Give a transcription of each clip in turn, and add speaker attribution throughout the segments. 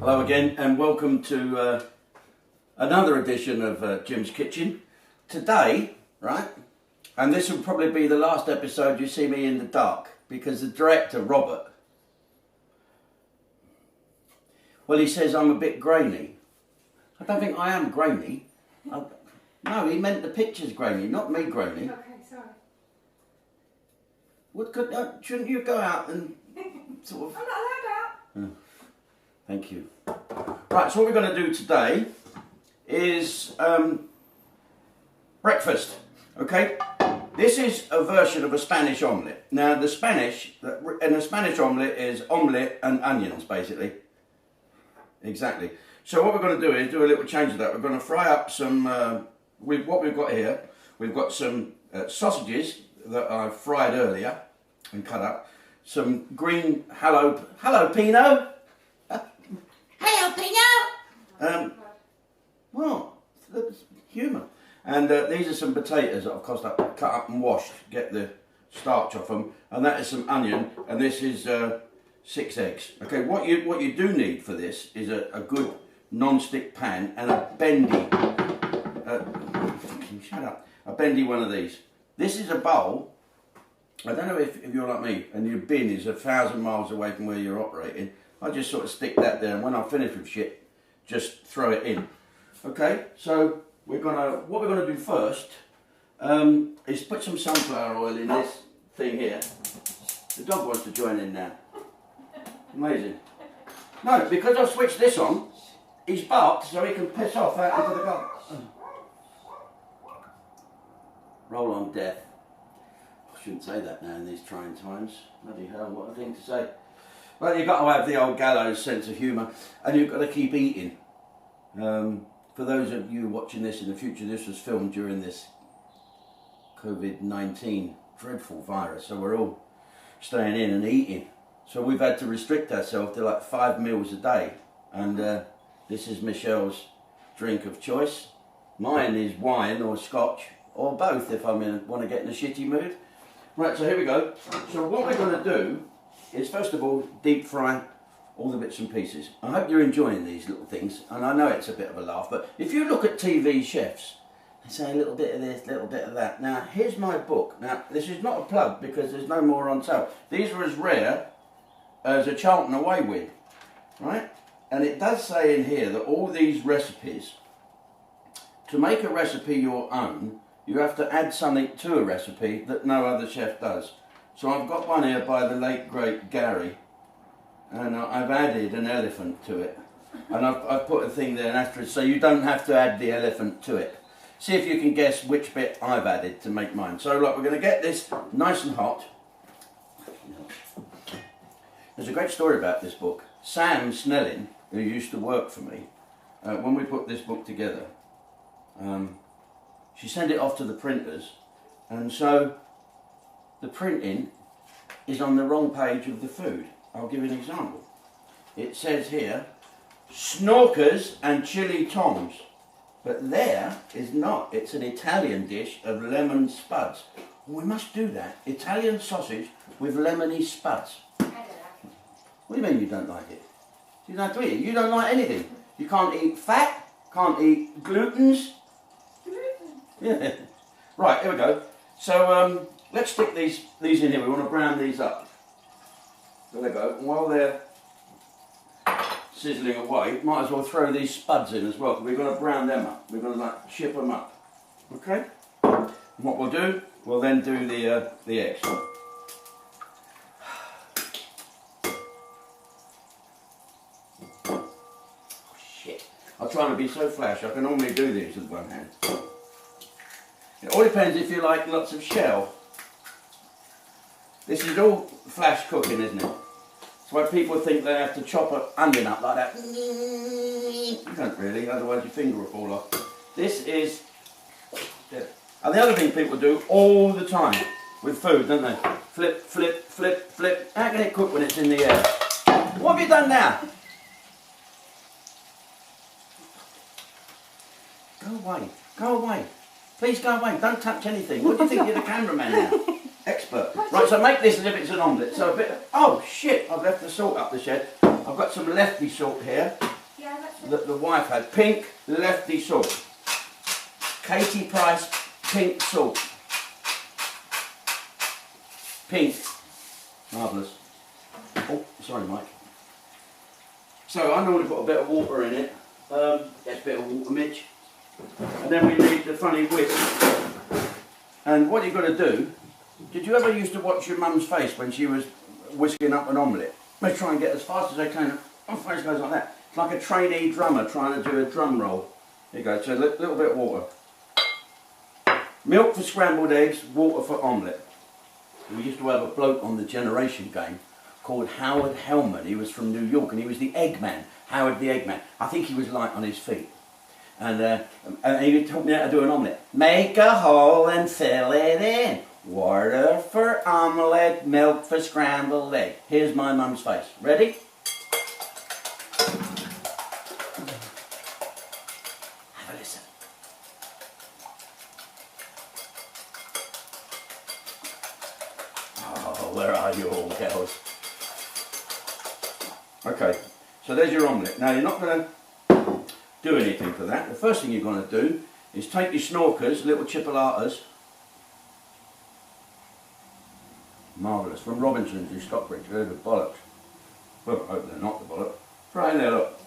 Speaker 1: Hello again and welcome to another edition of Jim's Kitchen. Today, right, and this will probably be the last episode you see me in the dark because the director, Robert, well, he says I'm a bit grainy. I don't think I am grainy. No, he meant the picture's grainy, not me grainy.
Speaker 2: Okay, sorry.
Speaker 1: Shouldn't you go out and sort of...
Speaker 2: I'm not allowed out.
Speaker 1: Oh, thank you. Right, so what we're going to do today is breakfast, okay? This is a version of a Spanish omelette. Now, the Spanish omelette is omelette and onions, basically. Exactly. So what we're going to do is do a little change of that. We're going to fry up some, what we've got here, we've got some sausages that I fried earlier and cut up. Some green jalapeno.
Speaker 2: Hello, Pino!
Speaker 1: Well, that's humour. And these are some potatoes that I've cut up and washed, get the starch off them. And that is some onion, and this is 6 eggs. Okay, what you do need for this is a good non-stick pan and a bendy, shut up, a bendy one of these. This is a bowl. I don't know if you're like me and your bin is 1,000 miles away from where you're operating. I just sort of stick that there, and when I finish with shit, just throw it in. Okay, so what we're gonna do first is put some sunflower oil in this thing here. The dog wants to join in now. Amazing. No, because I've switched this on, he's barked so he can piss off out into the garden. Roll on death. I shouldn't say that now in these trying times. Bloody hell, what a thing to say. Well, you've got to have the old gallows sense of humour, and you've got to keep eating. For those of you watching this in the future, this was filmed during this COVID-19 dreadful virus, so we're all staying in and eating. So we've had to restrict ourselves to like 5 meals a day, and this is Michelle's drink of choice. Mine is wine or scotch, or both if I want to get in a shitty mood. Right, so here we go. So what we're going to do is first of all deep fry all the bits and pieces. I hope you're enjoying these little things, and I know it's a bit of a laugh, but if you look at TV chefs, they say a little bit of this, a little bit of that. Now, here's my book. Now, this is not a plug because there's no more on sale. These are as rare as a Charlton away win, right? And it does say in here that all these recipes, to make a recipe your own, you have to add something to a recipe that no other chef does. So I've got one here by the late great Gary, and I've added an elephant to it. And I've put a thing there, an asterisk, so you don't have to add the elephant to it. See if you can guess which bit I've added to make mine. So look, we're going to get this nice and hot. There's a great story about this book. Sam Snelling, who used to work for me, when we put this book together, she sent it off to the printers, and so the printing is on the wrong page of the food. I'll give you an example. It says here, snorkers and chili toms, but there is not. It's an Italian dish of lemon spuds. We must do that. Italian sausage with lemony spuds.
Speaker 2: I don't like it.
Speaker 1: What do you mean you don't like it? You don't eat it. You don't like anything. You can't eat fat, can't eat glutens. Yeah. Right, here we go. So let's stick these in here. We want to brown these up. There they go. While they're sizzling away, might as well throw these spuds in as well. We're going to brown them up. We're going to like chip them up. Okay? And what we'll do, we'll then do the eggs. Oh shit. I'll try and be so flash. I can normally do these with one hand. It all depends if you like lots of shell. This is all flash cooking, isn't it? That's why people think they have to chop an onion up like that. You don't really, otherwise your finger will fall off. This is... And the other thing people do all the time with food, don't they? Flip, flip, flip, flip. How can it cook when it's in the air? What have you done now? Go away, go away. Please go away, don't touch anything. What do you think you're the cameraman now? Expert. Right, so make this as if it's an omelette. So a bit of, oh shit, I've left the salt up the shed. I've got some lefty salt here. that the wife had. Pink lefty salt. Katie Price pink salt. Pink. Marvellous. Oh, sorry Mike. So I normally put a bit of water in it. That's a bit of water, Mitch. And then we need the funny whisk. And what you've got to do, did you ever used to watch your mum's face when she was whisking up an omelette? They try and get as fast as they can. My face goes like that. It's like a trainee drummer trying to do a drum roll. There you go, so a little bit of water. Milk for scrambled eggs, water for omelette. We used to have a bloke on the Generation game called Howard Hellman. He was from New York and he was the Eggman. Howard the Eggman. I think he was light on his feet. And he taught me how to do an omelette. Make a hole and fill it in. Water for omelette, milk for scrambled egg. Here's my mum's face. Ready? Have a listen. Oh, where are you all, girls? Okay, so there's your omelette. Now you're not going to do anything for that. The first thing you're going to do is take your snorkers, little chipolatas, marvellous, from Robinson's in Stockbridge, they're the bollocks. Well, I hope they're not the bollocks. Throw in there, look.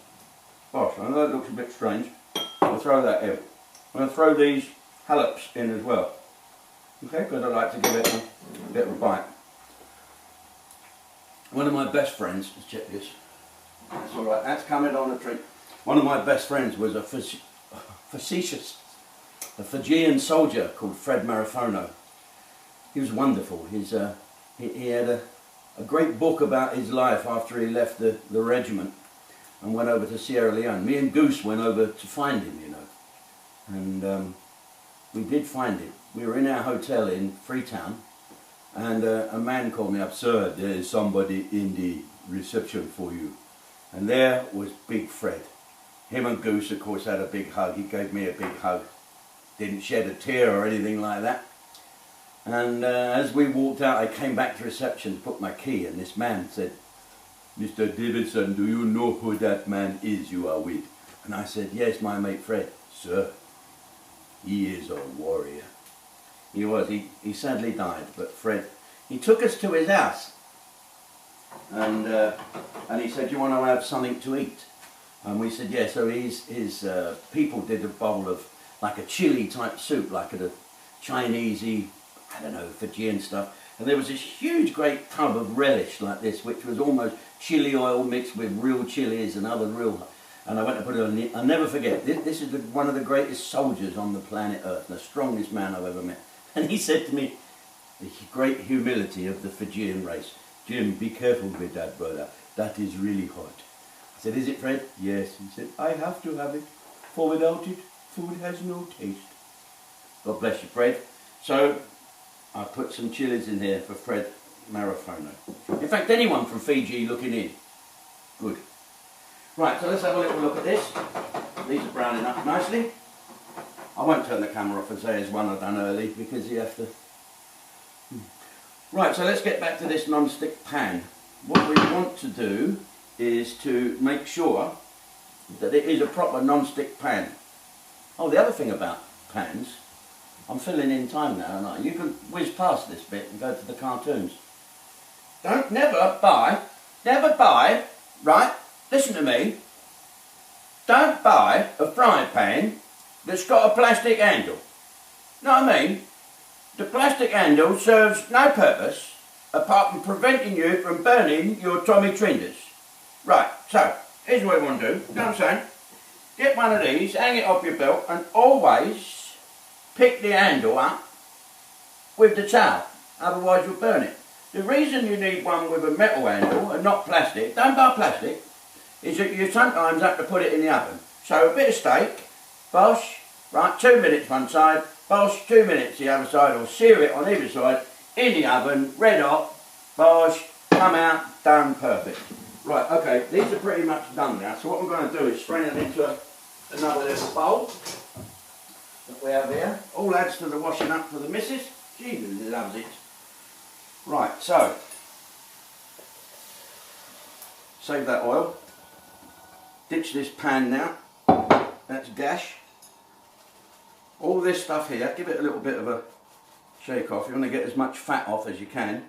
Speaker 1: Gosh, I know that looks a bit strange. I'll throw that in. I'm going to throw these hallops in as well. Okay, because I like to give it a bit of a bite. One of my best friends, let's check this. That's alright, that's coming on a treat. One of my best friends was a Fijian soldier called Fred Marafono. He was wonderful. He had a great book about his life after he left the regiment and went over to Sierra Leone. Me and Goose went over to find him, you know. And we did find him. We were in our hotel in Freetown and a man called me up, "Sir, there is somebody in the reception for you." And there was Big Fred. Him and Goose, of course, had a big hug. He gave me a big hug. Didn't shed a tear or anything like that. And as we walked out, I came back to reception to put my key, and this man said, "Mr. Davidson, do you know who that man is you are with?" And I said, "Yes, my mate Fred." "Sir, he is a warrior." He was. He sadly died, but Fred, he took us to his house. And he said, "Do you want to have something to eat?" And we said, "Yeah." So his people did a bowl of like a chili type soup, like a Chinesey, I don't know, Fijian stuff. And there was this huge great tub of relish like this, which was almost chili oil mixed with real chilies and other real. And I went to put it on. I'll never forget. This is one of the greatest soldiers on the planet Earth, the strongest man I've ever met. And he said to me, the great humility of the Fijian race, "Jim, be careful with that, brother. That is really hot." I said, "Is it, Fred?" "Yes." He said, "I have to have it, for without it, food has no taste." God bless you, Fred. So I put some chilies in here for Fred Marafono. In fact, anyone from Fiji looking in. Good. Right, so let's have a little look at this. These are browning up nicely. I won't turn the camera off and say there's one I've done early because you have to... Right, so let's get back to this non-stick pan. What we want to do is to make sure that it is a proper non-stick pan. Oh, the other thing about pans, I'm filling in time now, aren't I? You can whiz past this bit and go to the cartoons. Never buy, right, listen to me, don't buy a frying pan that's got a plastic handle. Know what I mean? The plastic handle serves no purpose apart from preventing you from burning your Tommy Trinders. Right, so, here's what we want to do. You know what I'm saying? Get one of these, hang it off your belt, and always pick the handle up with the towel. Otherwise you'll burn it. The reason you need one with a metal handle and not plastic, don't buy plastic, is that you sometimes have to put it in the oven. So a bit of steak, bosh, right, 2 minutes one side, bosh, 2 minutes the other side, or sear it on either side, in the oven, red hot, bosh, come out, done, perfect. Right, okay, these are pretty much done now, so what we're going to do is strain it into another little bowl that we have here. All adds to the washing up for the missus. She loves it. Right, so, save that oil. ditch this pan now. That's gash. All this stuff here, give it a little bit of a shake off. You want to get as much fat off as you can.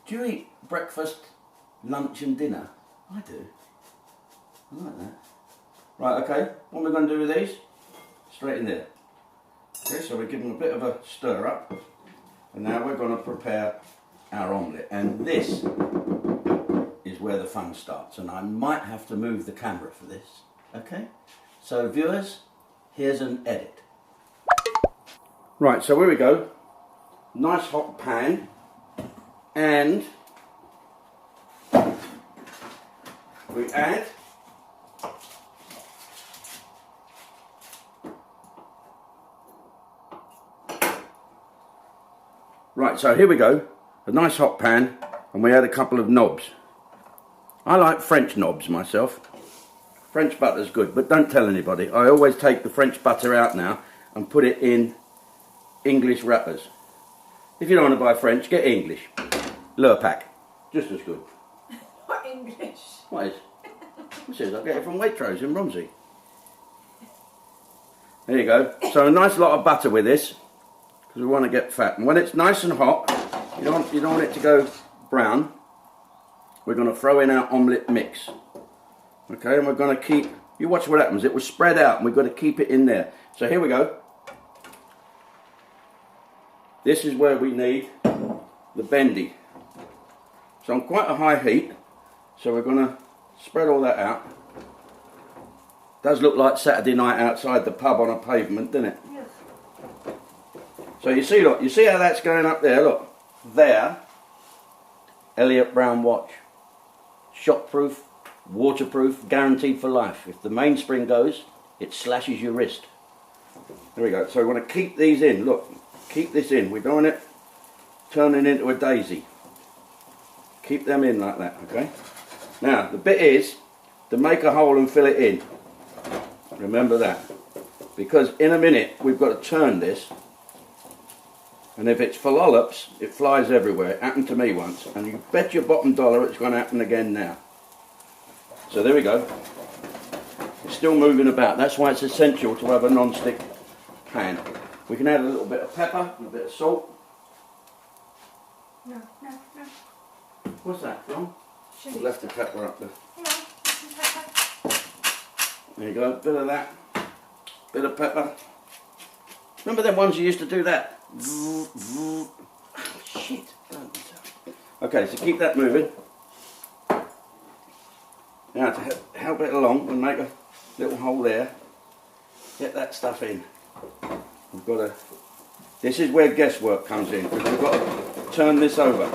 Speaker 1: Do you eat breakfast, lunch and dinner? I do. I like that. Right, okay, what we're going to do with these? Straight in there. Okay, so we give them a bit of a stir up. And now we're going to prepare our omelette. And this is where the fun starts. And I might have to move the camera for this. Okay? So viewers, here's an edit. Right, so here we go. Nice hot pan. And we add right, so here we go, a nice hot pan, and we add a couple of knobs. I like French knobs myself. French butter's good, but don't tell anybody. I always take the French butter out now and put it in English wrappers. If you don't want to buy French, get English. Lurpak, just as good.
Speaker 2: What English?
Speaker 1: What is? What's this? I get it from Waitrose in Romsey. There you go. So a nice lot of butter with this, because we want to get fat. And when it's nice and hot, you don't want it to go brown. We're going to throw in our omelette mix. Okay, and we're going to keep. You watch what happens. It will spread out, and we've got to keep it in there. So here we go. This is where we need the bendy. So on quite a high heat, so we're going to spread all that out. Does look like Saturday night outside the pub on a pavement, doesn't it?
Speaker 2: Yes.
Speaker 1: So you see, look, you see how that's going up there, look. There, Elliott Brown watch. Shockproof, waterproof, guaranteed for life. If the mainspring goes, it slashes your wrist. There we go. So we want to keep these in, look. Keep this in. We're doing it, turning into a daisy. Keep them in like that, okay? Now, the bit is to make a hole and fill it in. Remember that. Because in a minute, we've got to turn this. And if it's for lollops, it flies everywhere. It happened to me once. And you bet your bottom dollar it's going to happen again now. So there we go. It's still moving about. That's why it's essential to have a non-stick pan. We can add a little bit of pepper and a bit of salt.
Speaker 2: No.
Speaker 1: What's that, John?
Speaker 2: Chili.
Speaker 1: We left the pepper up there.
Speaker 2: No, pepper.
Speaker 1: There you go, bit of that, bit of pepper. Remember them ones you used to do that? Oh, shit. Okay, so keep that moving. Now to help it along, we'll make a little hole there. Get that stuff in. We've got to. This is where guesswork comes in, because we've got to turn this over.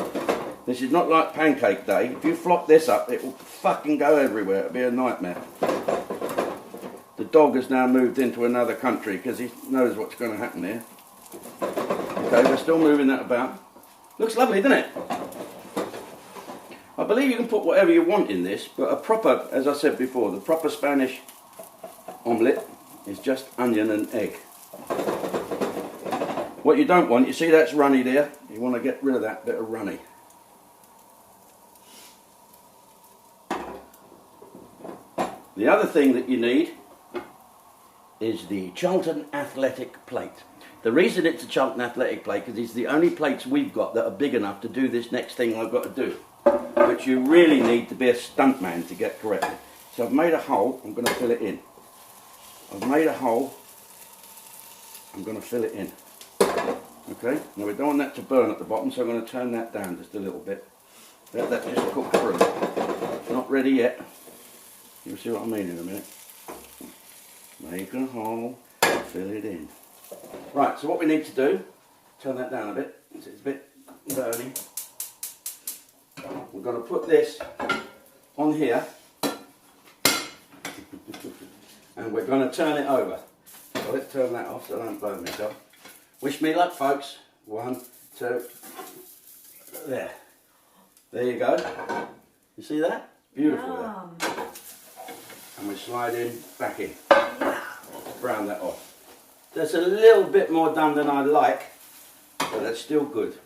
Speaker 1: This is not like pancake day. If you flop this up, it will fucking go everywhere. It'll be a nightmare. The dog has now moved into another country because he knows what's going to happen here. Okay, we're still moving that about. Looks lovely, doesn't it? I believe you can put whatever you want in this, but a proper, as I said before, the proper Spanish omelette is just onion and egg. What you don't want, you see that's runny there? You want to get rid of that bit of runny. The other thing that you need is the Charlton Athletic plate. The reason it's a Charlton Athletic plate is it's the only plates we've got that are big enough to do this next thing I've got to do. But you really need to be a stuntman to get correctly. So I've made a hole, I'm going to fill it in. I've made a hole, I'm going to fill it in. Okay, now we don't want that to burn at the bottom, so I'm going to turn that down just a little bit. Let that just cook through. Not ready yet. You'll see what I mean in a minute. Make a hole, fill it in. Right, so what we need to do, turn that down a bit, it's a bit burning. We're going to put this on here and we're going to turn it over. So let's turn that off so I don't burn myself. Wish me luck, folks. 1, 2, there. There you go. You see that? Beautiful there. And we slide in, back in. Brown that off. There's a little bit more done than I'd like, but that's still good.